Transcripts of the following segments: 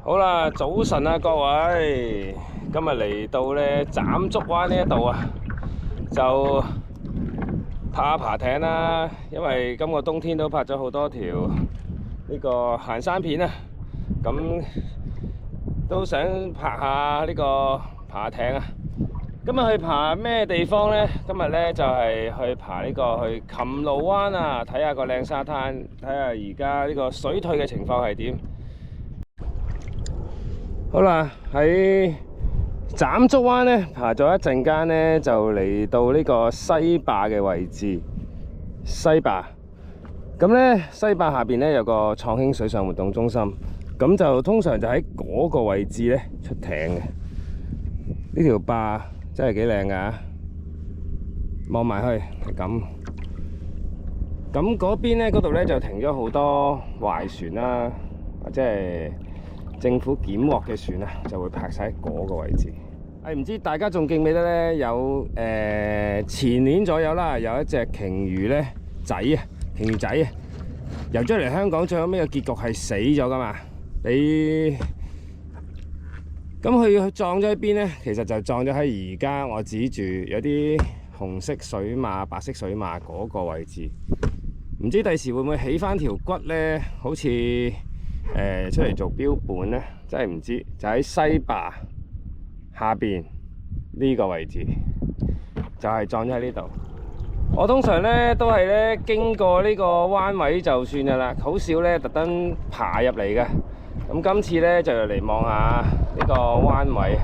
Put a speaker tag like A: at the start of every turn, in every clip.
A: 好啦，早晨啊，各位，今日嚟到咧斬竹灣呢一度啊，就爬艇啦。因為今個冬天都拍咗好多條呢個行山片啊，咁都想拍下呢個爬艇啊。今日去爬咩地方呢？今日咧就係去爬呢個去琴蘆灣啊，睇下個靚沙灘，睇下而家呢個水退嘅情況係點。好啦，喺斬竹灣咧爬咗一陣間咧，就嚟到呢個西壩嘅位置。西壩咁咧，西壩下邊咧有個創興水上活動中心，咁就通常就喺嗰個位置咧出艇嘅。呢條壩真係幾靚噶，望埋去係咁。咁嗰邊咧，嗰度咧就停咗好多壞船啦，或者係政府檢獲嘅船啊，就會泊晒喺嗰個位置。唔知大家仲記唔記得咧？有前年左右啦，有一隻鯨魚咧仔啊，鯨魚仔啊，游咗嚟香港，最後尾嘅結局係死咗噶嘛？咁佢撞咗喺邊咧？其實就撞咗喺而家我指住有啲紅色水馬、白色水馬嗰個位置。唔知第時會唔會起翻條骨咧？好似出嚟做標本咧，真係唔知。就喺西壩下邊呢個位置，就係撞咗喺呢度。我通常咧都係咧經過呢個灣位就算噶啦，好少咧特登爬入嚟嘅。咁今次咧就嚟望下呢個灣位，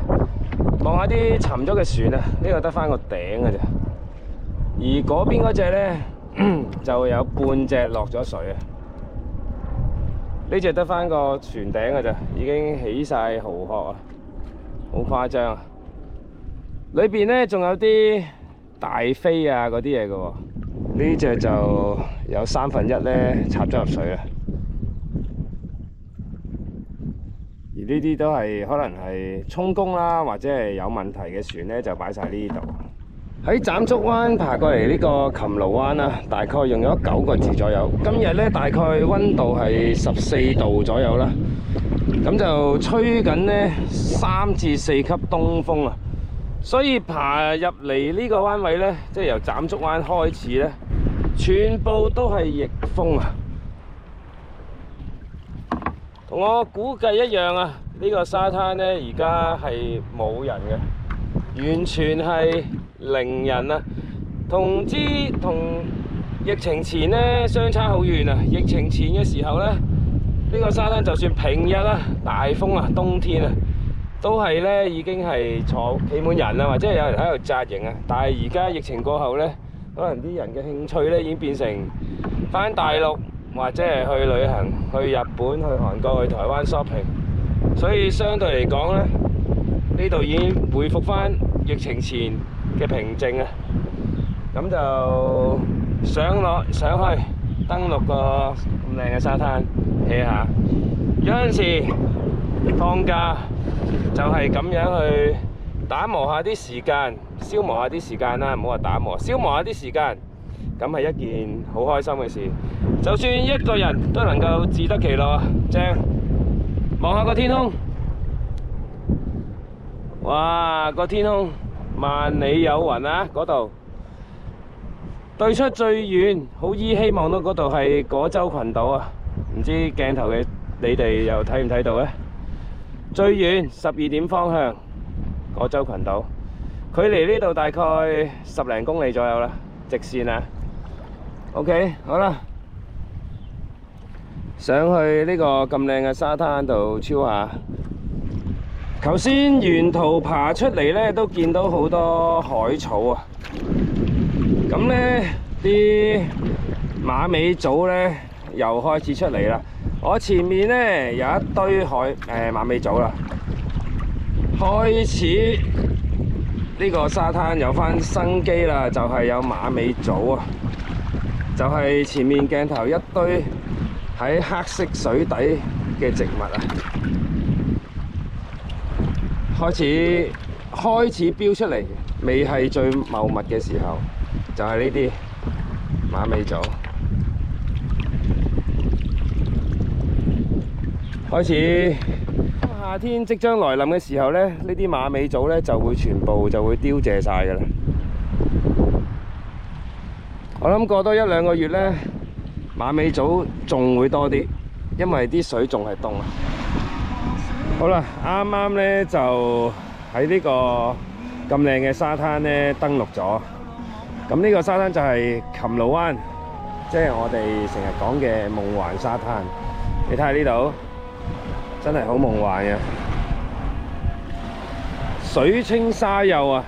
A: 望下啲沉咗嘅船啊。呢個得翻個頂嘅啫，而嗰邊嗰隻咧就有半隻落咗水啊。呢隻得翻個船頂嘅咋，已經起晒蠔殼啊，好誇張啊！裏邊咧仲有啲大飛啊嗰啲嘢嘅喎，呢隻就有1/3咧插咗入水啊。而呢啲都係可能係充公啦，或者係有問題嘅船咧，就擺晒呢度。喺斬竹灣爬過嚟呢個琴蘆灣啦，大概用咗9個字左右。今日咧大概溫度係14度左右啦，咁就吹緊呢3至4級東風啊。所以爬入嚟呢個灣位咧，即係由斬竹灣開始咧，全部都係逆風啊！同我估計一樣啊！呢個沙灘咧而家係冇人嘅，完全係零人啊！同疫情前咧相差好遠啊！疫情前嘅時候咧，呢個沙灘就算平日啊大風啊冬天啊，都係咧已經係企滿人啊，或者係有人喺度紮營啊。但係而家疫情過後咧，可能啲人嘅興趣咧已經變成返大陸，或者係去旅行，去日本、去韓國、去台灣 shopping， 所以相對嚟講咧，呢度已經恢復翻疫情前嘅平靜啊！咁就上去登陸個咁靚嘅沙灘 hea 下。有陣時放假就係咁樣去打磨下啲時間，消磨下啲時間啦，唔好話打磨，消磨下啲時間，咁係一件好開心嘅事。就算一個人都能夠自得其樂啊！正，望下個天空，哇！個天空萬里有雲啊！嗰度對出最遠，好依稀望到嗰度係果洲群島啊！唔知鏡頭嘅你哋又睇唔睇到呢？最遠12點方向，果洲群島，距離呢度大概10零公里左右啦，直線啊。OK， 好啦。上去呢個咁靚嘅沙灘度超下。頭先沿途爬出嚟咧，都見到好多海草啊。咁咧啲馬尾藻咧又開始出嚟啦。我前面咧有一堆馬尾藻啦，開始呢個沙灘有返生機啦，就係有馬尾藻啊，就係前面鏡頭一堆喺黑色水底嘅植物啊，開始飆出嚟，未係最茂密嘅時候，就係呢啲馬尾藻開始夏天即將來臨嘅時候咧，呢啲馬尾棗咧就會全部就會凋謝晒㗎啦。我諗過多1、2個月咧，馬尾棗仲會多啲，因為啲水仲係凍啊。好啦，啱啱咧就喺呢個咁靚嘅沙灘咧登陸咗。咁呢個沙灘就係琴蘆灣，即係我哋成日講嘅夢幻沙灘。你睇下呢度，真係好夢幻嘅，水清沙幼啊！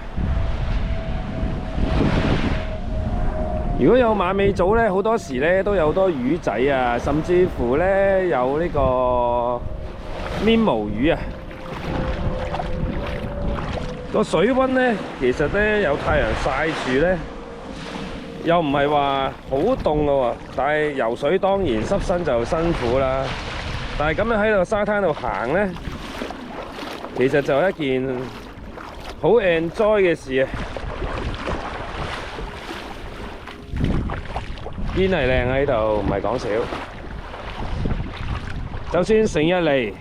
A: 如果有馬尾棗咧，好多時咧都有好多魚仔啊，甚至乎咧有呢個黏毛魚啊。個水溫咧，其實咧有太陽曬住咧，又唔係話好凍嘅喎。但係游水當然濕身就辛苦啦。但係咁樣喺度沙灘度行咧，其實就係一件好 enjoy 嘅事啊！堅係靚喺度，唔係講笑。就算成日嚟，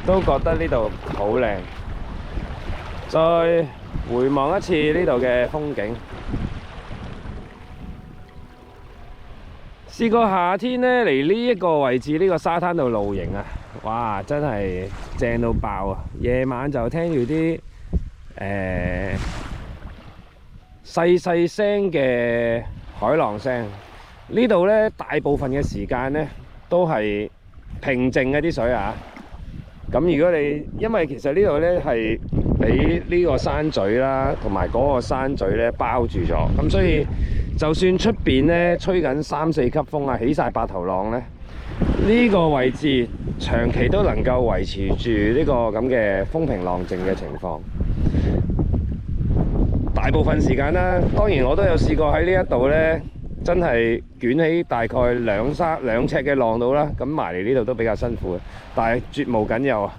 A: 都覺得呢度好靚。再回望一次呢度嘅風景，試過夏天呢嚟呢一個位置呢個沙灘度露營啊，哇！真係正到爆啊！夜晚就聽住啲細細聲嘅海浪聲，呢度呢大部分嘅時間呢都係平靜嘅啲水啊。咁如果你因為其實呢度呢係俾呢個山嘴啦，同埋嗰個山嘴呢包住咗，咁所以就算出邊呢吹緊3、4級風啊，起晒白頭浪呢，呢個位置長期都能夠維持住呢個咁嘅風平浪靜嘅情況。大部分時間啦，當然我都有試過喺呢一度呢，真係捲起大概2尺嘅浪度啦，咁埋嚟呢度都比較辛苦嘅，但係絕無僅有啊！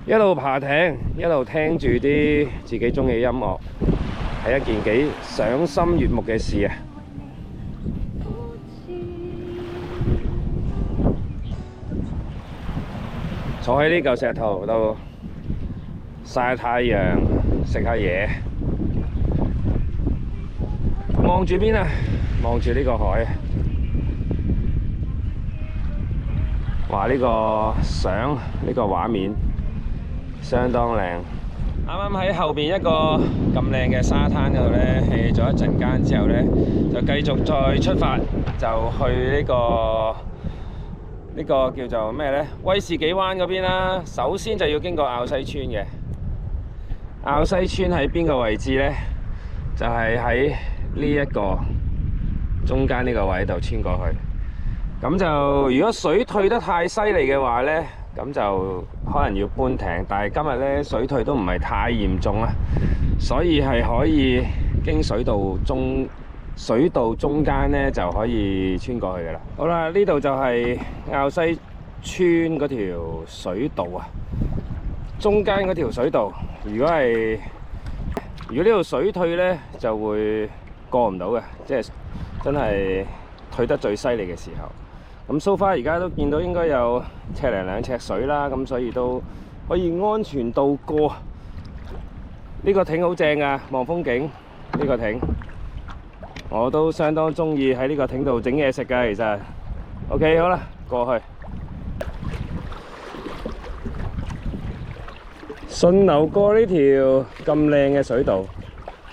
A: 一路爬艇，一路聽住啲自己中意嘅音樂，係一件幾賞心悅目嘅事啊！坐喺呢嚿石頭度曬下太陽，食下嘢。望住邊啊？望住呢個海。哇！呢個相，呢個畫面相當靚。啱啱喺後邊一個咁靚嘅沙灘嗰度呢 hea 咗一陣間之後呢，就繼續再出發，就去呢個叫做咩呢？威士忌灣嗰邊啦。首先就要經過滘西村嘅。滘西村喺邊個位置呢？就係喺呢一個中間呢個位度穿過去。咁就如果水退得太犀利嘅話呢，咁就可能要搬艇。但係今日呢，水退都唔係太嚴重啦，所以係可以經水道中間呢就可以穿過去噶啦。好啦，呢度就係滘西村嗰條水道啊，中間嗰條水道。如果呢度水退呢，就會過唔到嘅，即係真係退得最犀利嘅時候。咁so far而家都見到應該有1零2尺水啦，咁所以都可以安全渡過。呢個艇好正啊，望風景。呢個艇我都相當中意喺呢個艇度整嘢食㗎，其實。OK， 好啦，過去。順流過呢條咁靚嘅水道，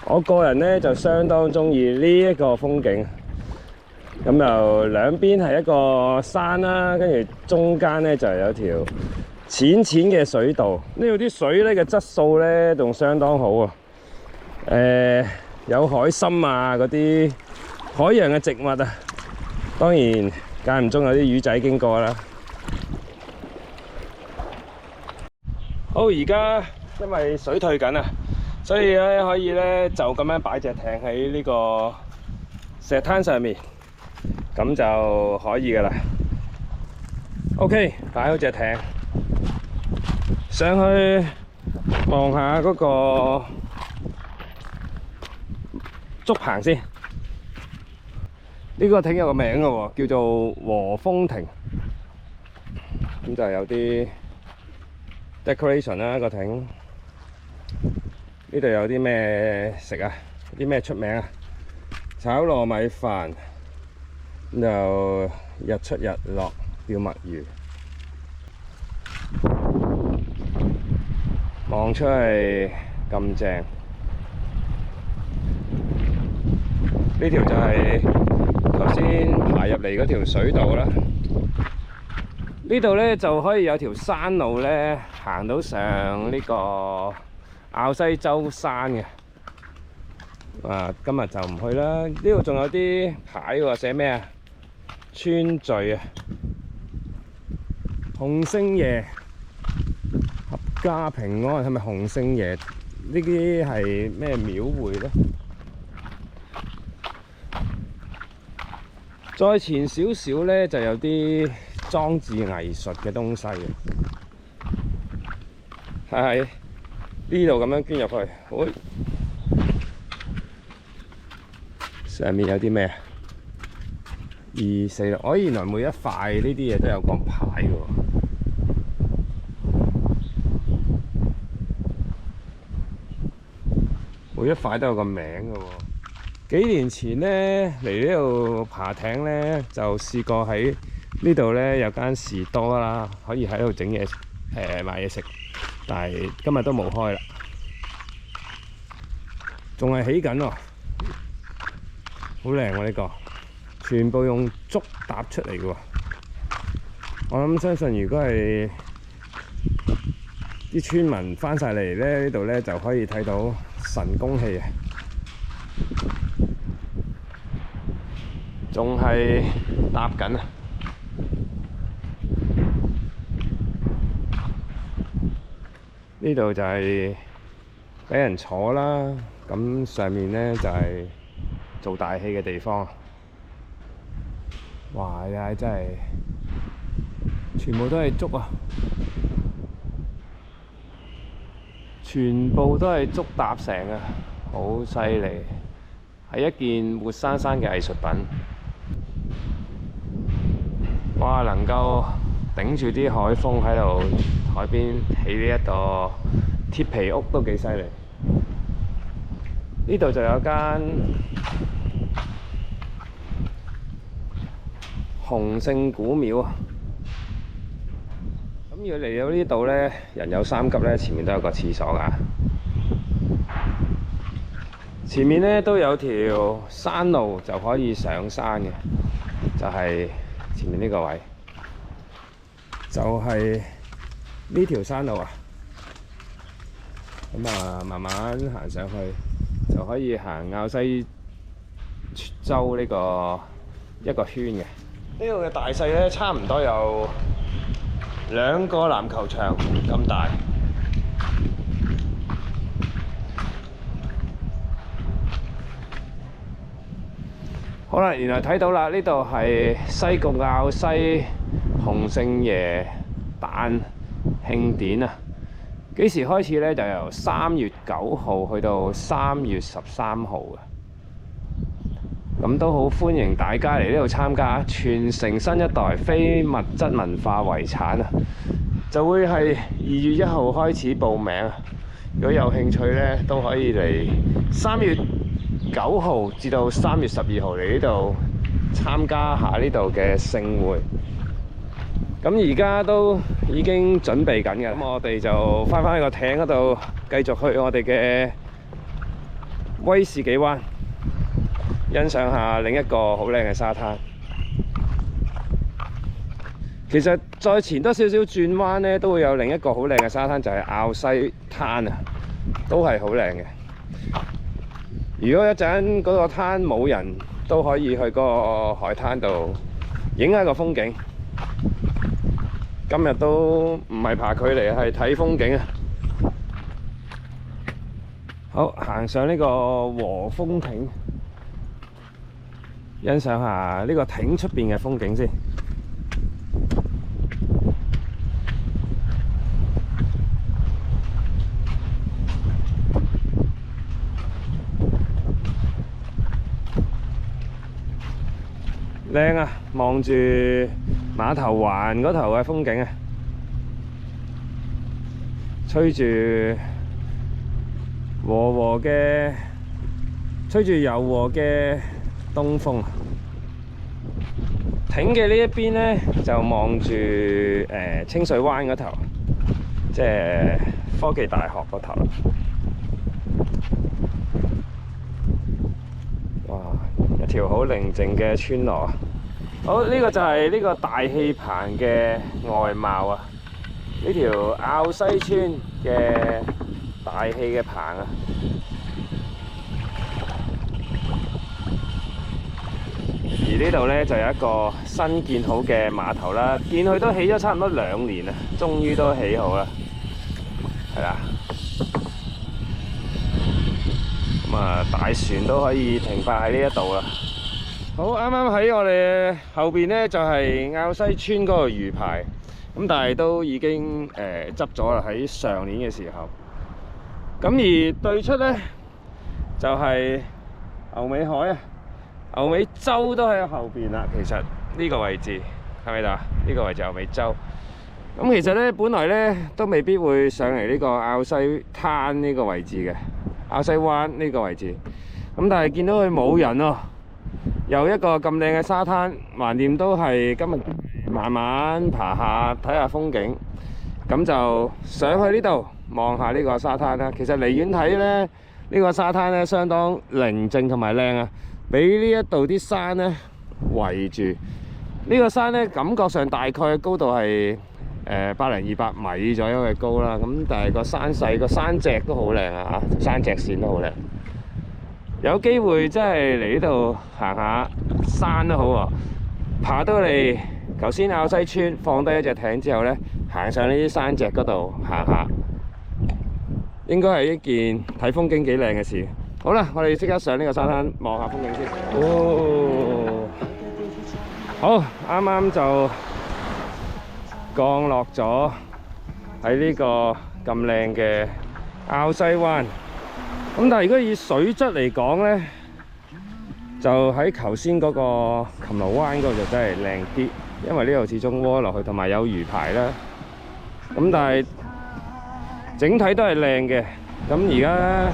A: 我個人呢就相當中意呢一個風景。咁就兩邊係一個山啦，跟住中間呢就有條淺淺嘅水道。呢度啲水呢嘅質素呢仲相當好啊。有海參啊，嗰啲海洋嘅植物啊，當然間唔中有啲魚仔經過啦。好，而家因為水退緊啊，所以咧可以咧就咁樣擺隻艇喺呢個石灘上面，咁就可以噶啦。OK， 擺好隻艇上去望下嗰個竹棚先。呢個艇有個名嘅喎，叫做和風亭。咁就有啲 decoration 啦個艇。呢度有啲咩食啊？啲咩出名啊？炒糯米飯，就日出日落釣墨魚，望出去咁正。呢條就係頭先爬入嚟嗰條水道啦。呢度呢就可以有條山路呢，行到上呢個滘西洲山嘅。今日就唔去啦。呢度仲有啲牌喎，寫咩啊？川聚啊，洪聖爺合家平安，係咪洪聖爺？呢啲係咩廟會呢？再前少少呢，就有啲裝置藝術嘅東西嘅，喺呢度咁樣捐入去。上面有啲咩？246，原來每一塊呢啲嘢都有個牌嘅，每一塊都有個名嘅喎。幾年前呢，嚟呢度爬艇呢，就試過喺呢度呢有間士多啦，可以喺度整嘢買嘢食，但係今日都冇開啦，仲係起緊喎，好靚喎呢個，全部用竹搭出嚟嘅喎。我相信如果係啲村民翻晒嚟呢度呢，就可以睇到神功戲啊！仲係搭緊啊！呢度就係俾人坐啦，咁上面呢就係做大戲嘅地方。哇！呀，真係全部都係竹啊！全部都係竹搭成啊，好犀利！係一件活生生嘅藝術品。哇！能夠頂住啲海風喺度海邊起呢一個鐵皮屋都幾犀利。呢度就有間洪聖古廟啊。咁如果嚟到呢度呢，人有三急呢，前面都有個廁所㗎。前面呢都有條山路就可以上山嘅，就係前面呢個位，就係呢條山路啊。咁啊，慢慢行上去就可以行滘西洲呢個一個圈嘅。呢度嘅大細咧，差唔多有2個籃球場咁大。好啦，原來睇到啦，呢度係西貢滘西洪聖爺誕慶典啊！幾時開始呢？就由3月9號去到3月13號嘅。咁都好歡迎大家嚟呢度參加，傳承新一代非物質文化遺產啊！就會係2月1號開始報名啊！如果有興趣呢，都可以嚟3月9號至到3月12號嚟呢度參加下呢度嘅盛會。咁而家都已經準備緊嘅，咁我哋就翻返去個艇嗰度，繼續去我哋嘅威士忌灣，欣賞下另一個好靚嘅沙灘。其實再前多少少轉彎呢，都會有另一個好靚嘅沙灘，就係滘西灘啊，都係好靚嘅。如果一陣嗰個灘冇人，都可以去嗰個海灘度影下個風景。今日都唔係爬距離，係睇風景啊！好，行上呢個和風艇，欣賞下呢個艇出邊嘅風景先。靚啊！望住碼頭環嗰頭嘅風景啊！吹住柔和嘅東風。艇嘅呢一邊呢，就望住清水灣嗰頭，即係科技大學嗰頭。哇！一條好寧靜嘅村落。好，呢個就係呢個大氣棚嘅外貌啊！呢條滘西村嘅大氣嘅棚啊！而呢度呢，就有一個新建好嘅碼頭啦，見佢都起咗差唔多2年啦，終於都起好啦，係啦。咁啊，大船都可以停泊喺呢一度啦。好，啱啱喺我哋後邊呢，就係滘西村嗰個魚排，咁但係都已經執咗啦，喺上年嘅時候。咁而對出呢，就係牛尾海啊！牛尾洲都喺後邊啦，其實呢個位置係咪啊？呢個位置牛尾洲。咁其實咧，本來咧都未必會上嚟呢個滘西灘呢個位置嘅，滘西灣呢個位置。咁但係見到佢冇人喎，又一個咁靚嘅沙灘，橫掂都係今日慢慢爬下睇下風景，咁就上去呢度望下呢個沙灘啦。其實離遠睇咧，呢個沙灘咧相當寧靜同埋靚啊！俾呢一度啲山咧圍住，呢個山咧感覺上大概嘅高度係100-200米左右嘅高啦。咁但係個山勢、個山脊都好靚啊！山脊線都好靚。有機會真係嚟呢度行下山都好喎。爬到嚟頭先滘西村放低一隻艇之後咧，行上呢啲山脊嗰度行下，應該係一件睇風景幾靚嘅事。好啦，我哋即刻上呢個沙灘望下風景先。哦，好，啱啱就降落咗喺呢個咁靚嘅滘西灣。咁但係如果以水質嚟講呢，就喺頭先嗰個琴蘆灣嗰度就真係靚啲，因為呢度始終窩落去，同埋有魚排啦。咁但係整體都係靚嘅。咁而家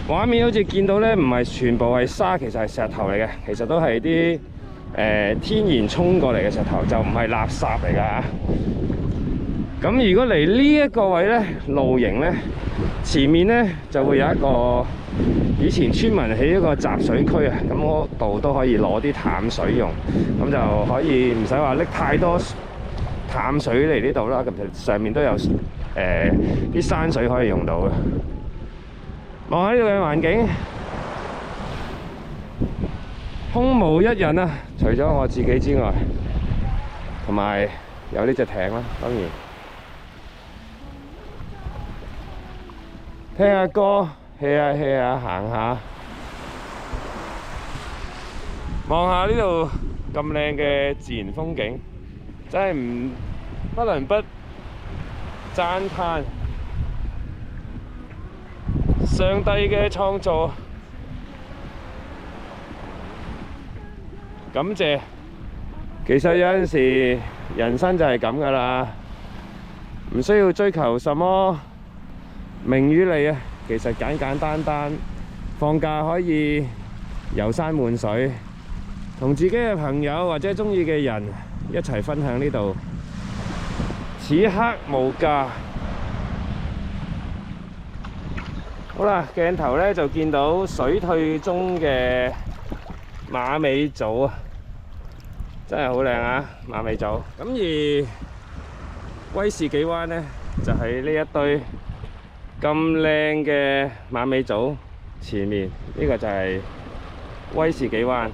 A: 畫面好似見到咧，唔係全部係沙，其實係石頭嚟嘅。其實都係啲天然沖過嚟嘅石頭，就唔係垃圾嚟㗎。咁如果嚟呢一個位咧，露營咧，前面咧就會有一個以前村民起一個集水區啊。咁嗰度都可以攞啲淡水用，咁就可以唔使話拎太多淡水嚟呢度啦。咁上面都有啲山水可以用到嘅。望下呢度嘅環境，空無一人啊！除咗我自己之外，同埋有呢隻艇啦，當然聽下歌，hea下 hea下，行下，望下呢度咁靚嘅自然風景，真係不能不讚歎上帝嘅創造，感謝。其實有陣時人生就係咁噶啦，唔需要追求什麼名與利啊。其實簡簡單單放假可以遊山玩水，同自己嘅朋友或者中意嘅人一齊分享呢度此刻無價。好啦，鏡頭咧就見到水退中嘅馬尾棗啊，真係好靚啊！馬尾棗。咁而威士忌灣咧，就喺呢一堆咁靚嘅馬尾棗前面，呢個就係威士忌灣。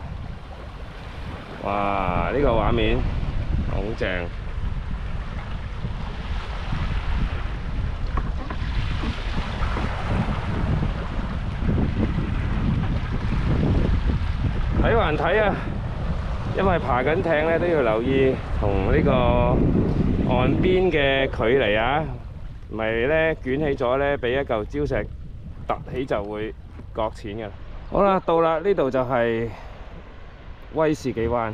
A: 哇！呢個畫面好正。睇還睇啊！因為爬緊艇咧都要留意同呢個岸邊嘅距離啊，唔係咧捲起咗咧，俾一嚿礁石突起就會擱淺嘅。好啦，到啦，呢度就係威士忌灣。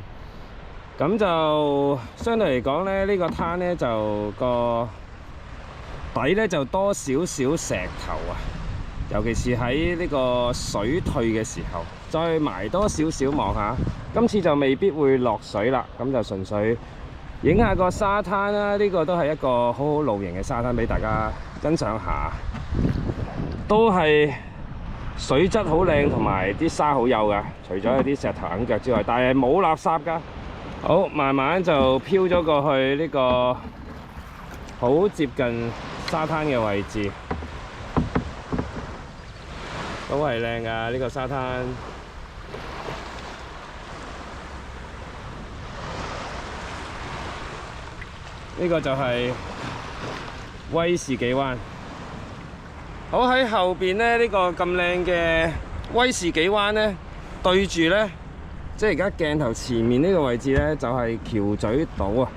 A: 咁就相對嚟講咧，呢個灘咧就個底咧就多少少石頭啊，尤其是喺呢個水退嘅時候，再埋多少少望下。今次就未必會落水啦，咁就純粹影下個沙灘啦。呢個都係一個好好露營嘅沙灘，俾大家欣賞下。都係水質好靚，同埋啲沙好幼噶。除咗有啲石頭硬腳之外，但係冇垃圾噶。好，慢慢就漂咗過去呢個好接近沙灘嘅位置，都係靚噶呢個沙灘。呢個就係威士忌灣。好，喺後邊咧，呢個咁靚嘅威士忌灣咧，對住咧，即係而家鏡頭前面呢個位置咧，就係橋咀島啊。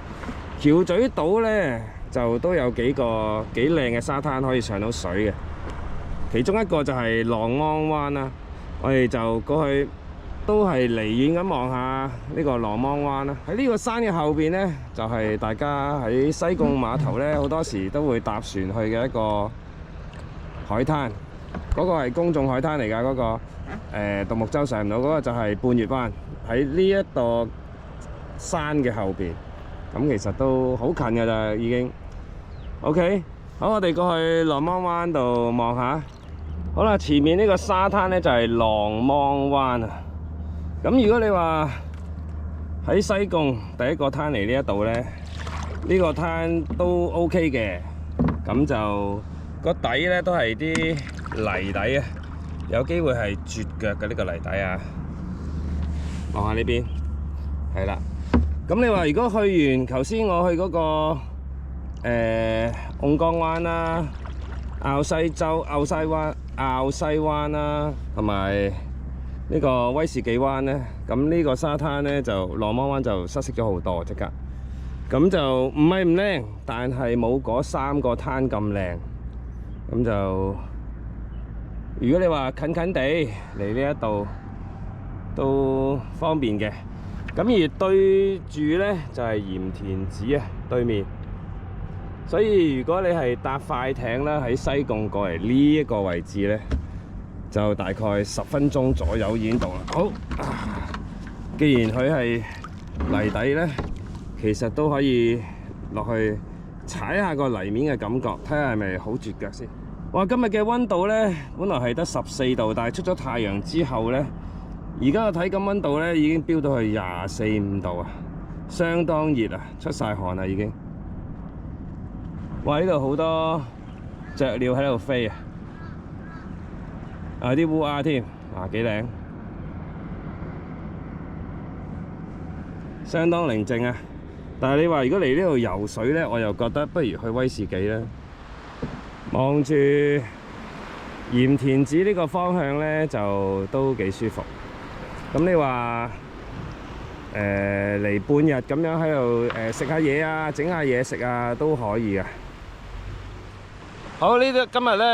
A: 橋咀島咧就都有幾個幾靚嘅沙灘可以上到水嘅，其中一個就係浪安灣啦。我哋就過去都係離遠咁望下呢個浪安灣啦。喺呢個山嘅後邊咧，就係大家喺西貢碼頭咧，好多時都會搭船去嘅一個海灘。嗰個係公眾海灘嚟㗎，嗰個獨木舟上唔到，嗰個就係半月灣，喺呢一度山嘅後邊。咁其實都好近㗎咋，已經。OK， 好，我哋過去浪芒灣度望下。好啦，前面呢個沙灘咧就係浪芒灣啊。咁如果你話喺西貢第一個灘嚟呢一度咧，呢個灘都 OK 嘅。咁就個底咧都係啲泥底啊，有機會係絕腳嘅呢個泥底啊。望下呢邊，係啦。咁你話如果去完頭先我去嗰個甕江灣啦、滘西灣啦，同埋呢個威士忌灣咧，咁呢個沙灘咧就浪芒灣就失色咗好多即刻。咁就唔係唔靚，但係冇嗰3個灘咁靚。咁就如果你話近近地嚟呢一度都方便嘅。咁而對住咧就係鹽田梓啊，對面。所以如果你係搭快艇啦，喺西貢過嚟呢一個位置咧，就大概10分鐘左右已經到啦。好，既然佢係泥底咧，其實都可以落去踩下個泥面嘅感覺，睇下係咪好絕腳先。哇！今日嘅溫度咧，本來係得14度，但係出咗太陽之後咧，而家嘅體感溫度咧已經飆到去24、25度啊，相當熱啊，出晒汗啦已經。哇！呢度好多雀鳥喺度飛啊，有啲烏鴉添，哇幾靚，相當寧靜啊。但係你話如果嚟呢度游水咧，我又覺得不如去威士忌啦。望住鹽田梓呢個方向咧，就都幾舒服。咁你話嚟半日咁樣喺度食下嘢啊，整下嘢食啊都可以啊。好，今日咧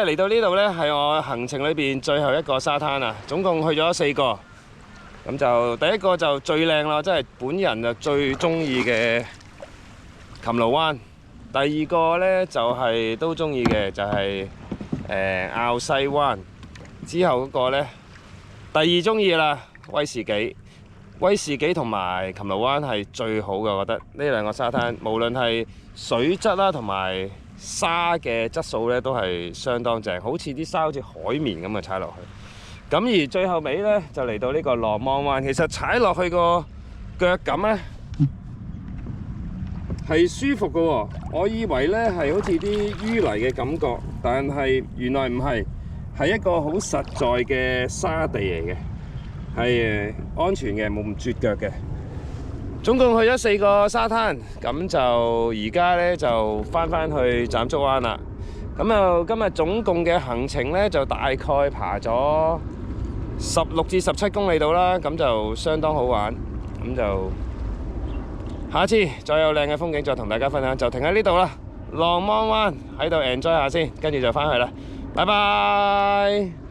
A: 嚟到呢度咧係我行程裏邊最後一個沙灘啊，總共去咗4個。咁就第一個就最靚啦，即係本人就最中意嘅琴蘆灣。第二個咧就係都中意嘅，就係滘西灣。之後嗰個咧第2中意啦，威士忌。威士忌同埋琴蘆灣係最好嘅，我覺得呢2個沙灘，無論係水質啦同埋沙嘅質素咧，都係相當正，好似啲沙好似海綿咁啊踩落去。咁而最後尾咧就嚟到呢個浪芒灣，其實踩落去個腳感咧係舒服嘅喎。我以為咧係好似啲淤泥嘅感覺，但係原來唔係，係一個好實在嘅沙地嚟嘅，係安全嘅，冇咁絕腳嘅。總共去咗4個沙灘，咁就而家咧就翻去斬竹灣啦。咁就今日總共嘅行程咧就大概爬咗16至17公里度啦，咁就相當好玩。咁就下次再有靚嘅風景再同大家分享，就停喺呢度啦。浪芒灣喺度 enjoy 下先，跟住就翻去啦。拜拜。